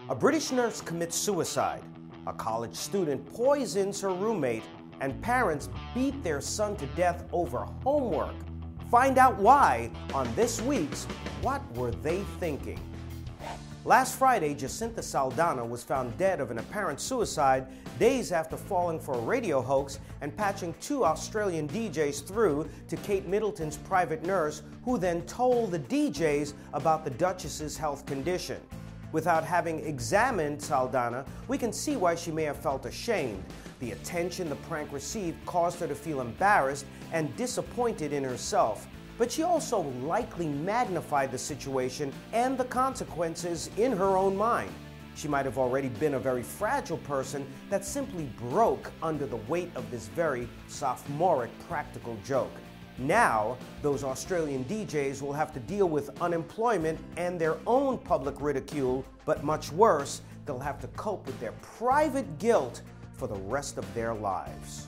A British nurse commits suicide. A college student poisons her roommate, and parents beat their son to death over homework. Find out why on this week's What Were They Thinking? Last Friday, Jacinta Saldana was found dead of an apparent suicide days after falling for a radio hoax and patching two Australian DJs through to Kate Middleton's private nurse, who then told the DJs about the Duchess's health condition. Without having examined Saldana, we can see why she may have felt ashamed. The attention the prank received caused her to feel embarrassed and disappointed in herself. But she also likely magnified the situation and the consequences in her own mind. She might have already been a very fragile person that simply broke under the weight of this very sophomoric practical joke. Now, those Australian DJs will have to deal with unemployment and their own public ridicule, but much worse, they'll have to cope with their private guilt for the rest of their lives.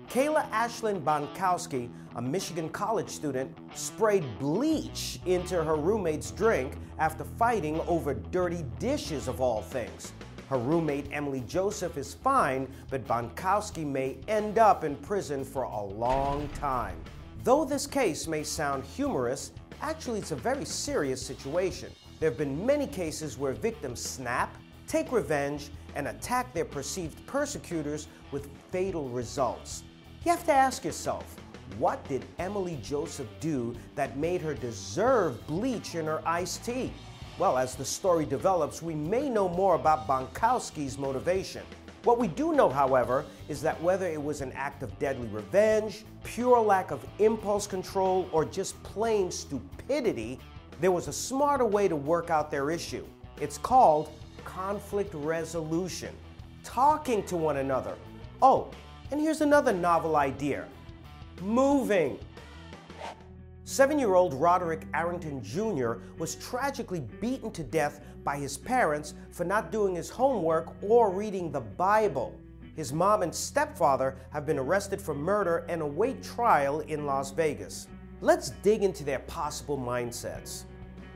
Kayla Ashlyn Bonkowski, a Michigan college student, sprayed bleach into her roommate's drink after fighting over dirty dishes of all things. Her roommate Emily Joseph is fine, but Bonkowski may end up in prison for a long time. Though this case may sound humorous, actually it's a very serious situation. There have been many cases where victims snap, take revenge, and attack their perceived persecutors with fatal results. You have to ask yourself, what did Emily Joseph do that made her deserve bleach in her iced tea? Well, as the story develops, we may know more about Bonkowski's motivation. What we do know, however, is that whether it was an act of deadly revenge, pure lack of impulse control, or just plain stupidity, there was a smarter way to work out their issue. It's called conflict resolution. Talking to one another. Oh, and here's another novel idea. Moving. 7-year-old Roderick Arrington Jr. was tragically beaten to death by his parents for not doing his homework or reading the Bible. His mom and stepfather have been arrested for murder and await trial in Las Vegas. Let's dig into their possible mindsets.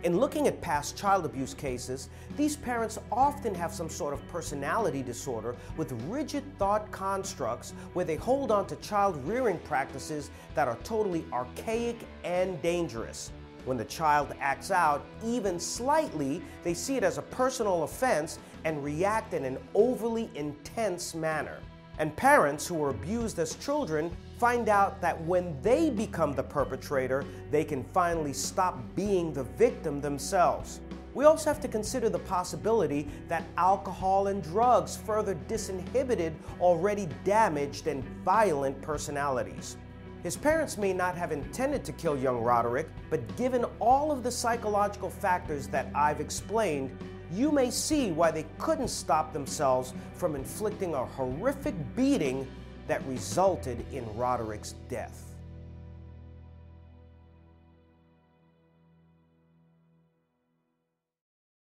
In looking at past child abuse cases, these parents often have some sort of personality disorder with rigid thought constructs where they hold on to child rearing practices that are totally archaic and dangerous. When the child acts out, even slightly, they see it as a personal offense and react in an overly intense manner. And parents who were abused as children find out that when they become the perpetrator, they can finally stop being the victim themselves. We also have to consider the possibility that alcohol and drugs further disinhibited already damaged and violent personalities. His parents may not have intended to kill young Roderick, but given all of the psychological factors that I've explained, you may see why they couldn't stop themselves from inflicting a horrific beating that resulted in Roderick's death.